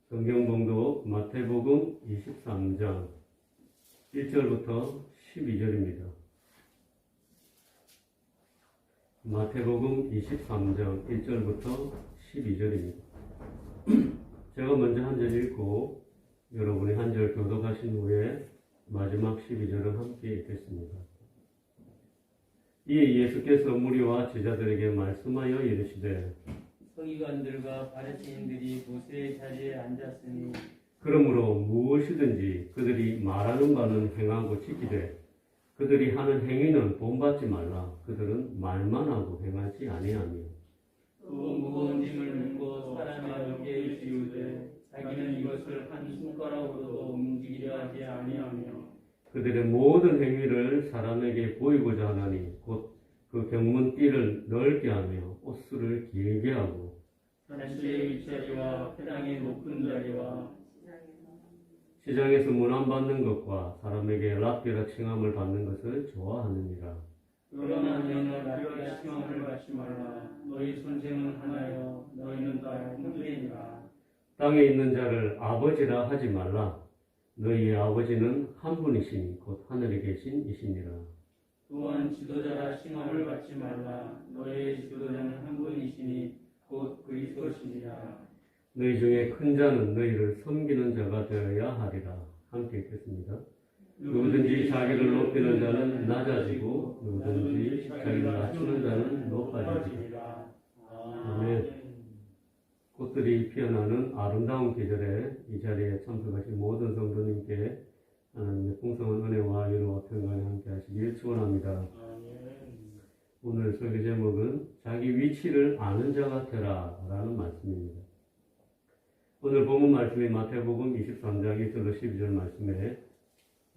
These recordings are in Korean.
성경 봉독 마태복음 23장 1절부터 12절입니다. 마태복음 23장 1절부터 12절입니다. 제가 먼저 한 절 읽고 여러분이 한 절 교독하신 후에 마지막 12절은 함께 읽겠습니다. 이에 예수께서 무리와 제자들에게 말씀하여 이르시되 서기관들과 바리새인들이 모세의 자리에 앉았으니 그러므로 무엇이든지 그들이 말하는 바는 행하고 지키되 그들이 하는 행위는 본받지 말라. 그들은 말만 하고 행하지 아니하며 또 무거운 짐을 메고 사람의 어깨에 지우되 자기는 이것을 한 손가락으로도 움직이려 하지 아니하며 그들의 모든 행위를 사람에게 보이고자 하나니 곧 그 경문 띠를 넓게 하며 옷수를 길게 하고 산지의 윗자리와 회당의 높은 자리와 시장에서 문안받는 것과 사람에게 랍비라 칭함을 받는 것을 좋아하느니라. 그러나 너는 랍비라 칭함을 받지 말라. 너희 선생은 하나여 너희는 다 형제니라. 땅에 있는 자를 아버지라 하지 말라. 너희의 아버지는 한 분이시니 곧 하늘에 계신 이시니라. 또한 지도자라 칭함을 받지 말라. 너희의 지도자는 한 분이시니 곧 그리스도시니라. 너희 중에 큰 자는 너희를 섬기는 자가 되어야 하리라. 함께 읽겠습니다. 누구든지 자기를 높이는 자는 낮아지고 누구든지 자기를 낮추는 자는 높아지리라. 아멘. 꽃들이 피어나는 아름다운 계절에 이 자리에 참석하신 모든 성도님께 하나님의 풍성한 은혜와 위로와 평강이 함께 하시길 축원합니다. 오늘 설교 제목은 자기 위치를 아는 자가 되라 라는 말씀입니다. 오늘 본문 말씀이 마태복음 23장 1절로 12절 말씀에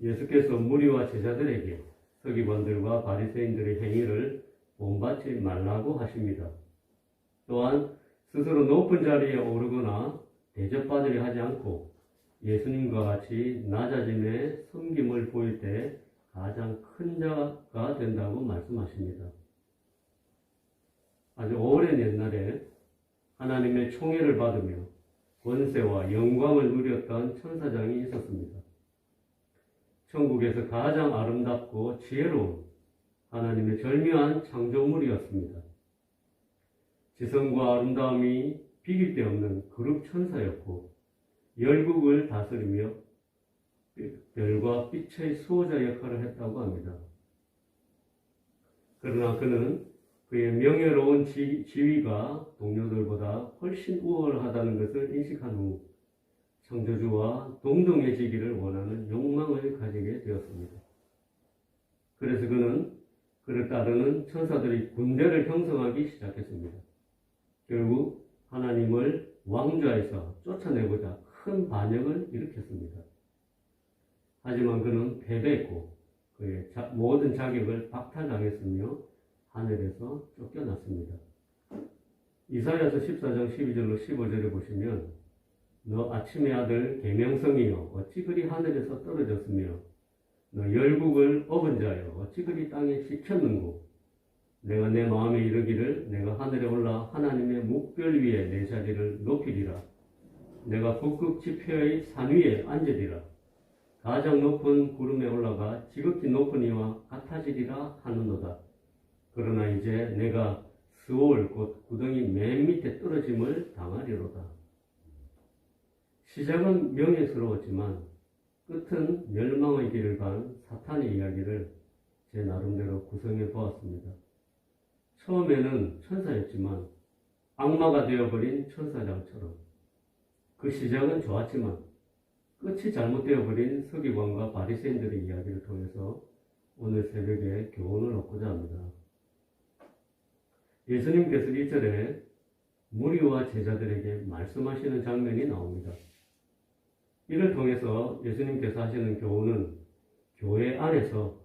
예수께서 무리와 제자들에게 서기관들과 바리새인들의 행위를 본받지 말라고 하십니다. 또한 스스로 높은 자리에 오르거나 대접받으려 하지 않고 예수님과 같이 낮아짐에 섬김을 보일 때 가장 큰 자가 된다고 말씀하십니다. 아주 오랜 옛날에 하나님의 총애를 받으며 권세와 영광을 누렸던 천사장이 있었습니다. 천국에서 가장 아름답고 지혜로운 하나님의 절묘한 창조물이었습니다. 지성과 아름다움이 비길 데 없는 그룹 천사였고 열국을 다스리며 별과 빛의 수호자 역할을 했다고 합니다. 그러나 그는 그의 명예로운 지위가 동료들보다 훨씬 우월하다는 것을 인식한 후 창조주와 동등해지기를 원하는 욕망을 가지게 되었습니다. 그래서 그는 그를 따르는 천사들이 군대를 형성하기 시작했습니다. 결국 하나님을 왕좌에서 쫓아내고자 큰 반역을 일으켰습니다. 하지만 그는 패배했고 그의 모든 자격을 박탈당했으며 하늘에서 쫓겨났습니다. 이사야서 14장 12절로 15절에 보시면 너 아침의 아들 계명성이여 어찌 그리 하늘에서 떨어졌으며 너 열국을 업은 자여 어찌 그리 땅에 지켰는고 내가 내 마음에 이르기를 내가 하늘에 올라 하나님의 묵별 위에 내 자리를 높이리라. 내가 북극 지표의 산 위에 앉으리라. 가장 높은 구름에 올라가 지극히 높은 이와 같아지리라 하는도다. 그러나 이제 내가 스올 곧 구덩이 맨 밑에 떨어짐을 당하리로다. 시작은 명예스러웠지만 끝은 멸망의 길을 간 사탄의 이야기를 제 나름대로 구성해 보았습니다. 처음에는 천사였지만 악마가 되어버린 천사장처럼 그 시작은 좋았지만 끝이 잘못되어버린 서기관과 바리새인들의 이야기를 통해서 오늘 새벽에 교훈을 얻고자 합니다. 예수님께서 1절에 무리와 제자들에게 말씀하시는 장면이 나옵니다. 이를 통해서 예수님께서 하시는 교훈은 교회 안에서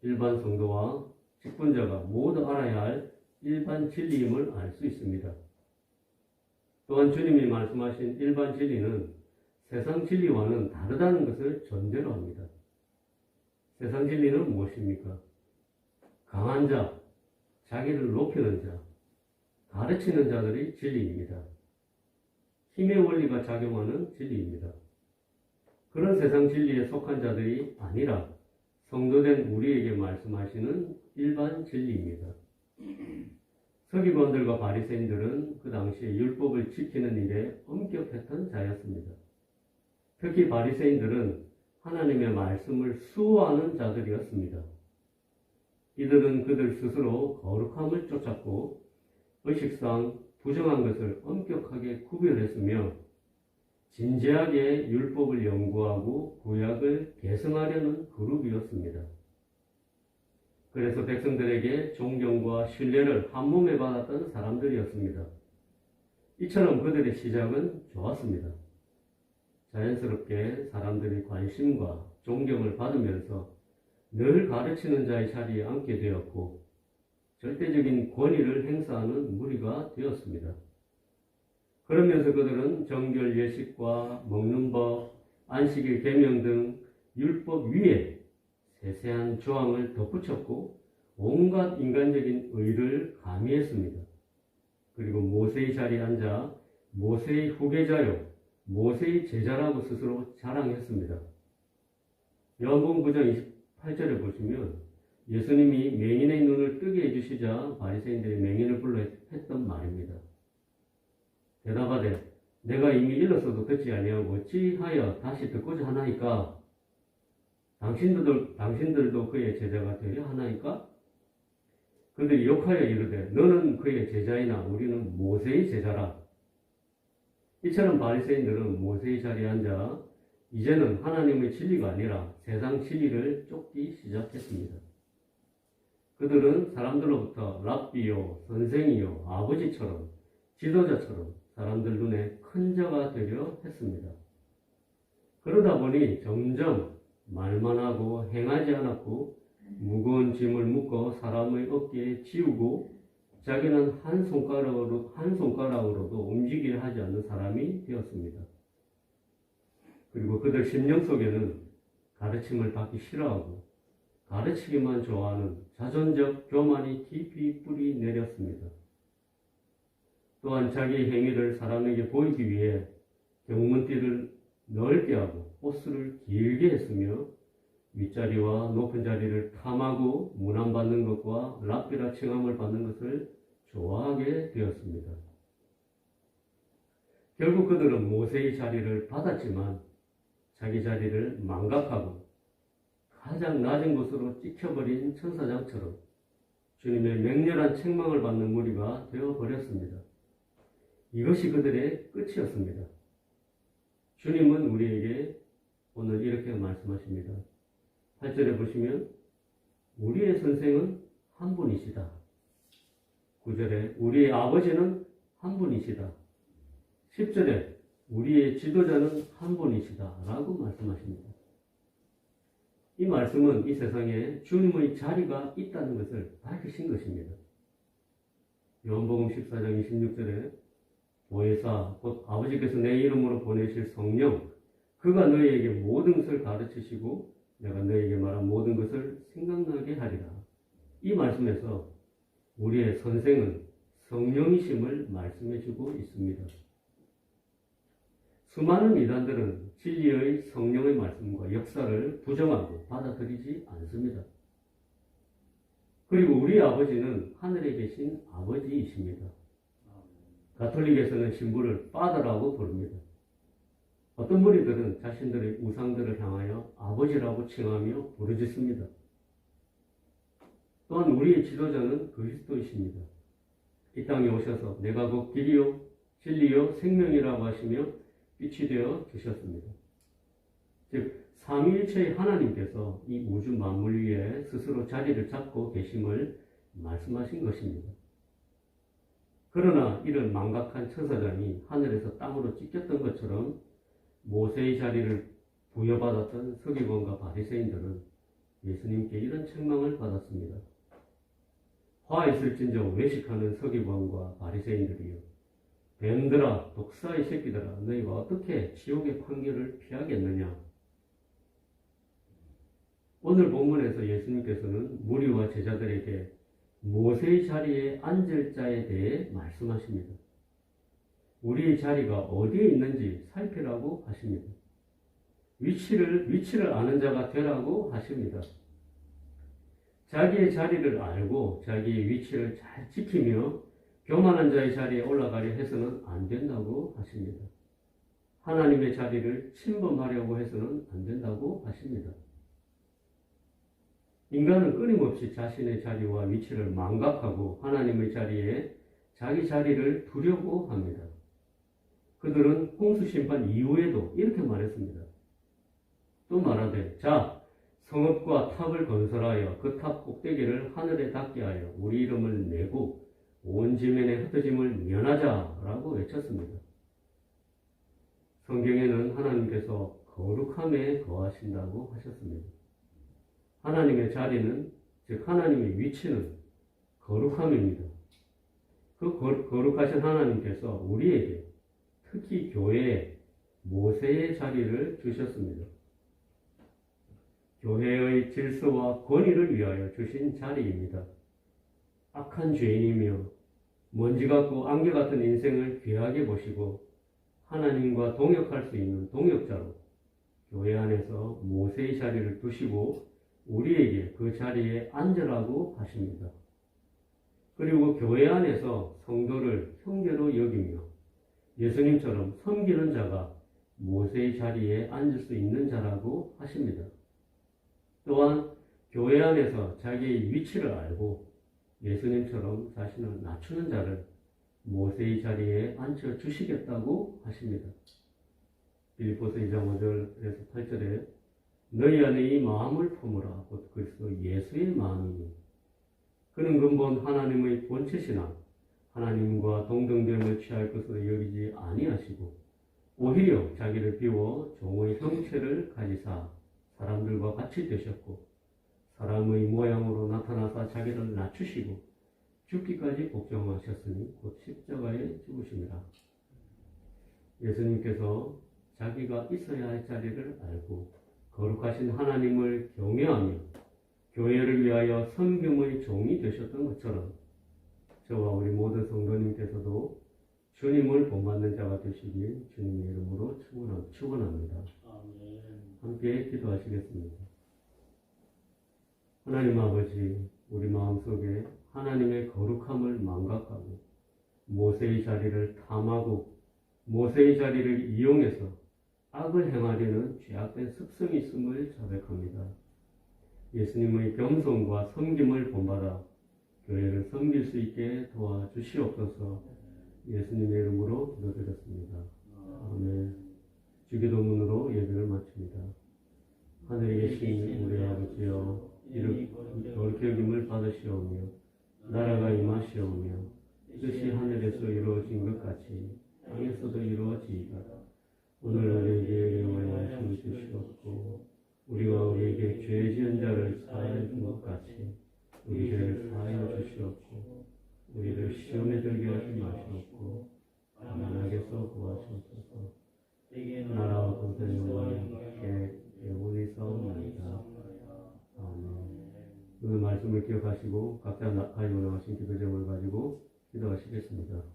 일반 성도와 직분자가 모두 알아야 할 일반 진리임을 알 수 있습니다. 또한 주님이 말씀하신 일반 진리는 세상 진리와는 다르다는 것을 전제로 합니다. 세상 진리는 무엇입니까? 강한 자, 자기를 높이는 자, 가르치는 자들이 진리입니다. 힘의 원리가 작용하는 진리입니다. 그런 세상 진리에 속한 자들이 아니라 성도된 우리에게 말씀하시는 일반 진리입니다. 서기관들과 바리새인들은 그 당시에 율법을 지키는 일에 엄격했던 자였습니다. 특히 바리새인들은 하나님의 말씀을 수호하는 자들이었습니다. 이들은 그들 스스로 거룩함을 쫓았고 의식상 부정한 것을 엄격하게 구별했으며 진지하게 율법을 연구하고 구약을 계승하려는 그룹이었습니다. 그래서 백성들에게 존경과 신뢰를 한몸에 받았던 사람들이었습니다. 이처럼 그들의 시작은 좋았습니다. 자연스럽게 사람들의 관심과 존경을 받으면서 늘 가르치는 자의 자리에 앉게 되었고 절대적인 권위를 행사하는 무리가 되었습니다. 그러면서 그들은 정결 예식과 먹는 법, 안식일 계명 등 율법 위에 세세한 조항을 덧붙였고 온갖 인간적인 의를 가미했습니다. 그리고 모세의 자리에 앉아 모세의 후계자요, 모세의 제자라고 스스로 자랑했습니다. 요한복음 9장 28절에 보시면 예수님이 맹인의 눈을 뜨게 해주시자 바리새인들이 맹인을 불러 했던 말입니다. 대답하되 내가 이미 일렀어도 듣지 아니하고 어찌하여 다시 듣고자 하나이까? 당신들도 그의 제자가 되려 하나이까? 그들이 욕하여 이르되 너는 그의 제자이나 우리는 모세의 제자라. 이처럼 바리새인들은 모세의 자리에 앉아 이제는 하나님의 진리가 아니라 세상 진리를 쫓기 시작했습니다. 그들은 사람들로부터 랍비요, 선생이요, 아버지처럼 지도자처럼 사람들 눈에 큰 자가 되려 했습니다. 그러다 보니 점점 말만 하고 행하지 않았고 무거운 짐을 묶어 사람의 어깨에 지우고 자기는 한 손가락으로도 움직이려 하지 않는 사람이 되었습니다. 그리고 그들 심령 속에는 가르침을 받기 싫어하고 가르치기만 좋아하는 자존적 교만이 깊이 뿌리 내렸습니다. 또한 자기의 행위를 사람에게 보이기 위해 경문띠를 넓게 하고 호수를 길게 했으며 윗자리와 높은 자리를 탐하고 문안받는 것과 랍비라 칭함을 받는 것을 좋아하게 되었습니다. 결국 그들은 모세의 자리를 받았지만 자기 자리를 망각하고 가장 낮은 곳으로 찍혀버린 천사장처럼 주님의 맹렬한 책망을 받는 무리가 되어버렸습니다. 이것이 그들의 끝이었습니다. 주님은 우리에게 오늘 이렇게 말씀하십니다. 8절에 보시면 우리의 선생은 한 분이시다. 9절에 우리의 아버지는 한 분이시다. 10절에 우리의 지도자는 한 분이시다 라고 말씀하십니다. 이 말씀은 이 세상에 주님의 자리가 있다는 것을 밝히신 것입니다. 요한복음 14장 26절에 보혜사 곧 아버지께서 내 이름으로 보내실 성령 그가 너희에게 모든 것을 가르치시고 내가 너희에게 말한 모든 것을 생각나게 하리라. 이 말씀에서 우리의 선생은 성령이심을 말씀해주고 있습니다. 수많은 이단들은 진리의 성령의 말씀과 역사를 부정하고 받아들이지 않습니다. 그리고 우리 아버지는 하늘에 계신 아버지이십니다. 가톨릭에서는 신부를 파더라고 부릅니다. 어떤 무리들은 자신들의 우상들을 향하여 아버지라고 칭하며 부르짖습니다. 또한 우리의 지도자는 그리스도이십니다. 이 땅에 오셔서 내가 곧 길이요 진리요 생명이라고 하시며 빛이 되어 주셨습니다. 즉 삼위일체의 하나님께서 이 우주 만물 위에 스스로 자리를 잡고 계심을 말씀하신 것입니다. 그러나 이런 망각한 천사장이 하늘에서 땅으로 찢겼던 것처럼 모세의 자리를 부여받았던 서기관과 바리새인들은 예수님께 이런 책망을 받았습니다. 화 있을진저 외식하는 서기관과 바리새인들이여 뱀들아 독사의 새끼들아 너희가 어떻게 지옥의 판결을 피하겠느냐. 오늘 본문에서 예수님께서는 무리와 제자들에게 모세의 자리에 앉을 자에 대해 말씀하십니다. 우리의 자리가 어디에 있는지 살피라고 하십니다. 위치를 아는 자가 되라고 하십니다. 자기의 자리를 알고 자기의 위치를 잘 지키며 교만한 자의 자리에 올라가려 해서는 안 된다고 하십니다. 하나님의 자리를 침범하려고 해서는 안 된다고 하십니다. 인간은 끊임없이 자신의 자리와 위치를 망각하고 하나님의 자리에 자기 자리를 두려고 합니다. 그들은 홍수심판 이후에도 이렇게 말했습니다. 또 말하되 자 성읍과 탑을 건설하여 그 탑 꼭대기를 하늘에 닿게 하여 우리 이름을 내고 온 지면의 흩어짐을 면하자라고 외쳤습니다. 성경에는 하나님께서 거룩함에 거하신다고 하셨습니다. 하나님의 자리는, 즉 하나님의 위치는 거룩함입니다. 그 거룩하신 하나님께서 우리에게 특히 교회에 모세의 자리를 주셨습니다. 교회의 질서와 권위를 위하여 주신 자리입니다. 악한 죄인이며 먼지 같고 안개 같은 인생을 귀하게 보시고 하나님과 동역할 수 있는 동역자로 교회 안에서 모세의 자리를 두시고 우리에게 그 자리에 앉으라고 하십니다. 그리고 교회 안에서 성도를 형제로 여기며 예수님처럼 섬기는 자가 모세의 자리에 앉을 수 있는 자라고 하십니다. 또한 교회 안에서 자기의 위치를 알고 예수님처럼 자신을 낮추는 자를 모세의 자리에 앉혀주시겠다고 하십니다. 빌립보서 2장 5절에서 8절에 너희 안에 이 마음을 품으라 곧 그리스도 예수의 마음이니 그는 근본 하나님의 본체시나 하나님과 동등됨을 취할 것으로 여기지 아니하시고 오히려 자기를 비워 종의 형체를 가지사 사람들과 같이 되셨고 사람의 모양으로 나타나사 자기를 낮추시고 죽기까지 복종하셨으니 곧 십자가에 죽으심이라. 예수님께서 자기가 있어야 할 자리를 알고 거룩하신 하나님을 경외하며 교회를 위하여 섬김의 종이 되셨던 것처럼 저와 우리 모든 성도님께서도 주님을 본받는 자가 되시길 주님의 이름으로 축원합니다. 함께 기도하시겠습니다. 하나님 아버지, 우리 마음속에 하나님의 거룩함을 망각하고 모세의 자리를 탐하고 모세의 자리를 이용해서 악을 행하려는 죄악된 습성이 있음을 자백합니다. 예수님의 겸손과 섬김을 본받아 교회를 섬길 수 있게 도와주시옵소서. 예수님의 이름으로 기도드렸습니다. 아멘. 주기도문으로 예배를 마칩니다. 하늘에 계신 우리 아버지여, 이름 거룩히 여김을 받으시오며 나라가 임하시오며 뜻이 하늘에서 이루어진 것 같이 땅에서도 이루어지이다. 오늘 우리에게 영원히 하심을 주시옵고 우리가 우리에게 죄 지은 자를 사하여 준 것 같이 우리 죄를 사하여 주시옵고 우리를 시험에 들게 하지 마시옵고 다만 악에서 구하시옵소서. 나라와 권세는 영원히 영원히 싸움나이다. 아멘. 오늘 말씀을 기억하시고 각자 가지고 나가신 기도 제목을 가지고 기도하시겠습니다.